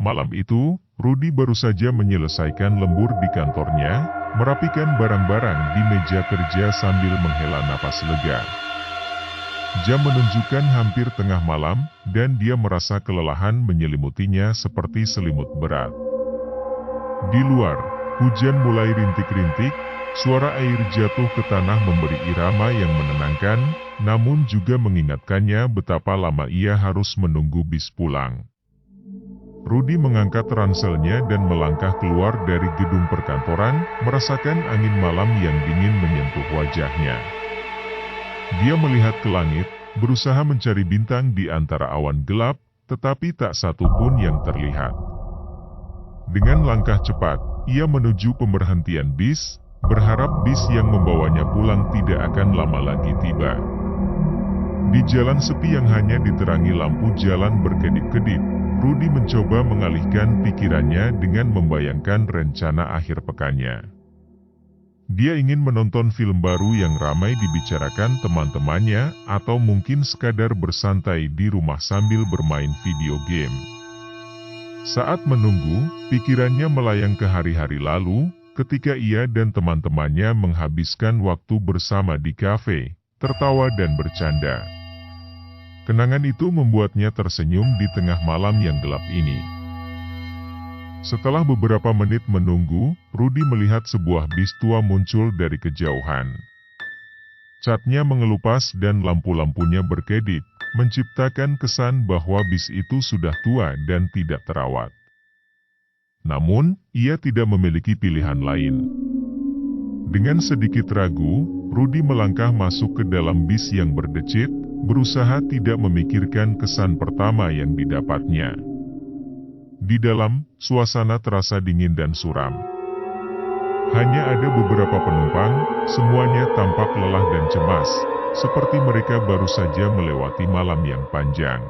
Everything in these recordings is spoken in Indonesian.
Malam itu, Rudy baru saja menyelesaikan lembur di kantornya, merapikan barang-barang di meja kerja sambil menghela napas lega. Jam menunjukkan hampir tengah malam, dan dia merasa kelelahan menyelimutinya seperti selimut berat. Di luar, hujan mulai rintik-rintik, suara air jatuh ke tanah memberi irama yang menenangkan, namun juga mengingatkannya betapa lama ia harus menunggu bis pulang. Rudy mengangkat ranselnya dan melangkah keluar dari gedung perkantoran, merasakan angin malam yang dingin menyentuh wajahnya. Dia melihat ke langit, berusaha mencari bintang di antara awan gelap, tetapi tak satu pun yang terlihat. Dengan langkah cepat, ia menuju pemberhentian bis, berharap bis yang membawanya pulang tidak akan lama lagi tiba. Di jalan sepi yang hanya diterangi lampu jalan berkedip-kedip, Rudy mencoba mengalihkan pikirannya dengan membayangkan rencana akhir pekannya. Dia ingin menonton film baru yang ramai dibicarakan teman-temannya, atau mungkin sekadar bersantai di rumah sambil bermain video game. Saat menunggu, pikirannya melayang ke hari-hari lalu, ketika ia dan teman-temannya menghabiskan waktu bersama di kafe, tertawa dan bercanda. Kenangan itu membuatnya tersenyum di tengah malam yang gelap ini. Setelah beberapa menit menunggu, Rudy melihat sebuah bis tua muncul dari kejauhan. Catnya mengelupas dan lampu-lampunya berkedip, menciptakan kesan bahwa bis itu sudah tua dan tidak terawat. Namun, ia tidak memiliki pilihan lain. Dengan sedikit ragu, Rudy melangkah masuk ke dalam bis yang berdecit, berusaha tidak memikirkan kesan pertama yang didapatnya. Di dalam, suasana terasa dingin dan suram. Hanya ada beberapa penumpang, semuanya tampak lelah dan cemas, seperti mereka baru saja melewati malam yang panjang.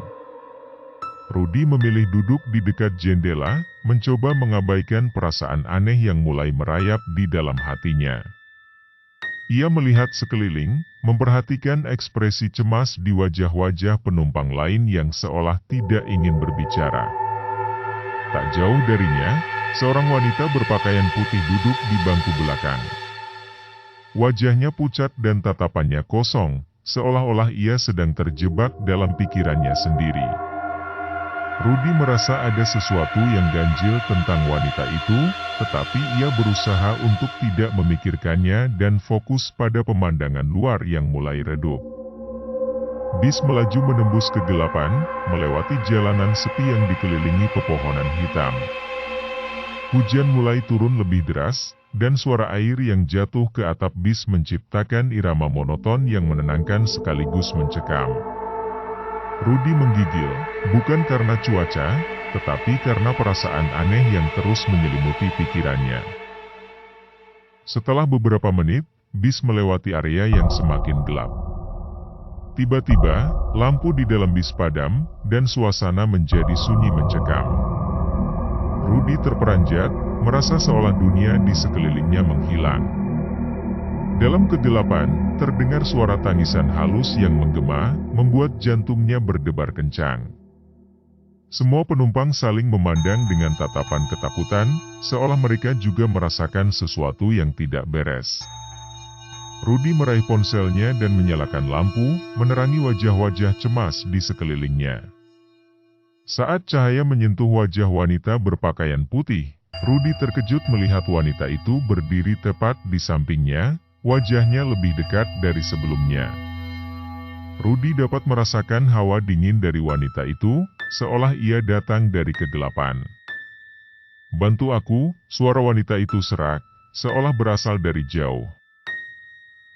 Rudy memilih duduk di dekat jendela, mencoba mengabaikan perasaan aneh yang mulai merayap di dalam hatinya. Ia melihat sekeliling, memperhatikan ekspresi cemas di wajah-wajah penumpang lain yang seolah tidak ingin berbicara. Tak jauh darinya, seorang wanita berpakaian putih duduk di bangku belakang. Wajahnya pucat dan tatapannya kosong, seolah-olah ia sedang terjebak dalam pikirannya sendiri. Rudy merasa ada sesuatu yang ganjil tentang wanita itu, tetapi ia berusaha untuk tidak memikirkannya dan fokus pada pemandangan luar yang mulai redup. Bis melaju menembus kegelapan, melewati jalanan sepi yang dikelilingi pepohonan hitam. Hujan mulai turun lebih deras, dan suara air yang jatuh ke atap bis menciptakan irama monoton yang menenangkan sekaligus mencekam. Rudy menggigil, bukan karena cuaca, tetapi karena perasaan aneh yang terus menyelimuti pikirannya. Setelah beberapa menit, bis melewati area yang semakin gelap. Tiba-tiba, lampu di dalam bis padam, dan suasana menjadi sunyi mencekam. Rudy terperanjat, merasa seolah dunia di sekelilingnya menghilang. Dalam kegelapan, terdengar suara tangisan halus yang menggema, membuat jantungnya berdebar kencang. Semua penumpang saling memandang dengan tatapan ketakutan, seolah mereka juga merasakan sesuatu yang tidak beres. Rudy meraih ponselnya dan menyalakan lampu, menerangi wajah-wajah cemas di sekelilingnya. Saat cahaya menyentuh wajah wanita berpakaian putih, Rudy terkejut melihat wanita itu berdiri tepat di sampingnya, wajahnya lebih dekat dari sebelumnya. Rudy dapat merasakan hawa dingin dari wanita itu, seolah ia datang dari kegelapan. "Bantu aku," suara wanita itu serak, seolah berasal dari jauh.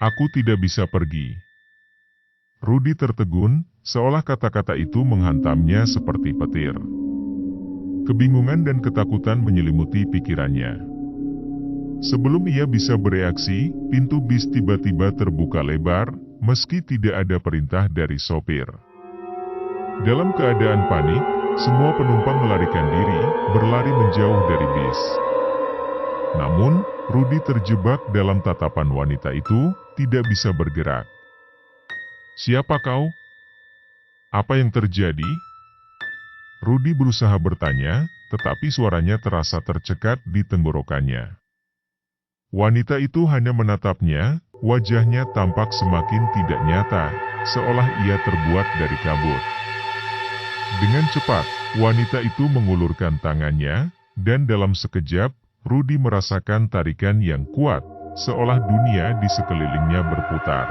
"Aku tidak bisa pergi." Rudy tertegun, seolah kata-kata itu menghantamnya seperti petir. Kebingungan dan ketakutan menyelimuti pikirannya. Sebelum ia bisa bereaksi, pintu bis tiba-tiba terbuka lebar, meski tidak ada perintah dari sopir. Dalam keadaan panik, semua penumpang melarikan diri, berlari menjauh dari bis. Namun, Rudy terjebak dalam tatapan wanita itu, tidak bisa bergerak. "Siapa kau? Apa yang terjadi?" Rudy berusaha bertanya, tetapi suaranya terasa tercekat di tenggorokannya. Wanita itu hanya menatapnya, wajahnya tampak semakin tidak nyata, seolah ia terbuat dari kabut. Dengan cepat, wanita itu mengulurkan tangannya, dan dalam sekejap, Rudy merasakan tarikan yang kuat, seolah dunia di sekelilingnya berputar.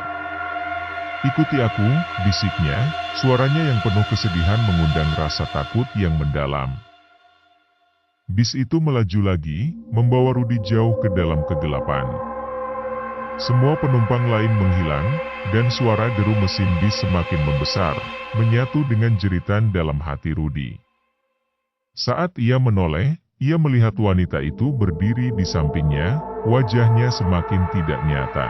"Ikuti aku," bisiknya, suaranya yang penuh kesedihan mengundang rasa takut yang mendalam. Bis itu melaju lagi, membawa Rudy jauh ke dalam kegelapan. Semua penumpang lain menghilang, dan suara deru mesin bis semakin membesar, menyatu dengan jeritan dalam hati Rudy. Saat ia menoleh, ia melihat wanita itu berdiri di sampingnya, wajahnya semakin tidak nyata.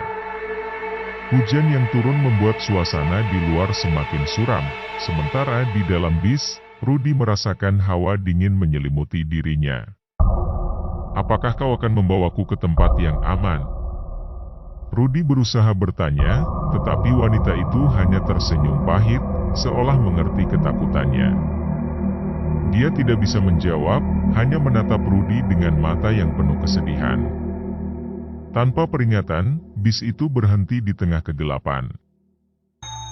Hujan yang turun membuat suasana di luar semakin suram, sementara di dalam bis, Rudy merasakan hawa dingin menyelimuti dirinya. "Apakah kau akan membawaku ke tempat yang aman?" Rudy berusaha bertanya, tetapi wanita itu hanya tersenyum pahit, seolah mengerti ketakutannya. Dia tidak bisa menjawab, hanya menatap Rudy dengan mata yang penuh kesedihan. Tanpa peringatan, bis itu berhenti di tengah kegelapan.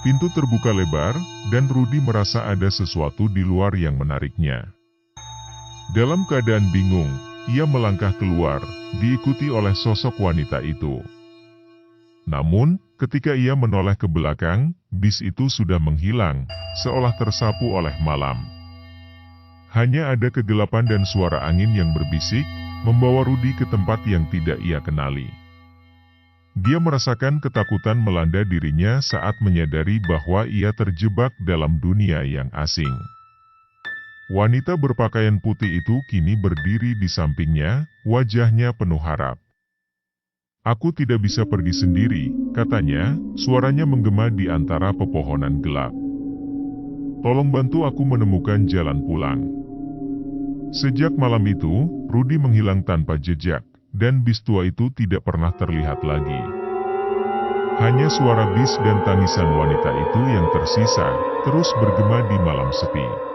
Pintu terbuka lebar, dan Rudy merasa ada sesuatu di luar yang menariknya. Dalam keadaan bingung, ia melangkah keluar, diikuti oleh sosok wanita itu. Namun, ketika ia menoleh ke belakang, bis itu sudah menghilang, seolah tersapu oleh malam. Hanya ada kegelapan dan suara angin yang berbisik, membawa Rudy ke tempat yang tidak ia kenali. Dia merasakan ketakutan melanda dirinya saat menyadari bahwa ia terjebak dalam dunia yang asing. Wanita berpakaian putih itu kini berdiri di sampingnya, wajahnya penuh harap. "Aku tidak bisa pergi sendiri," katanya, suaranya menggema di antara pepohonan gelap. "Tolong bantu aku menemukan jalan pulang." Sejak malam itu, Rudy menghilang tanpa jejak, dan bis tua itu tidak pernah terlihat lagi. Hanya suara bis dan tangisan wanita itu yang tersisa, terus bergema di malam sepi.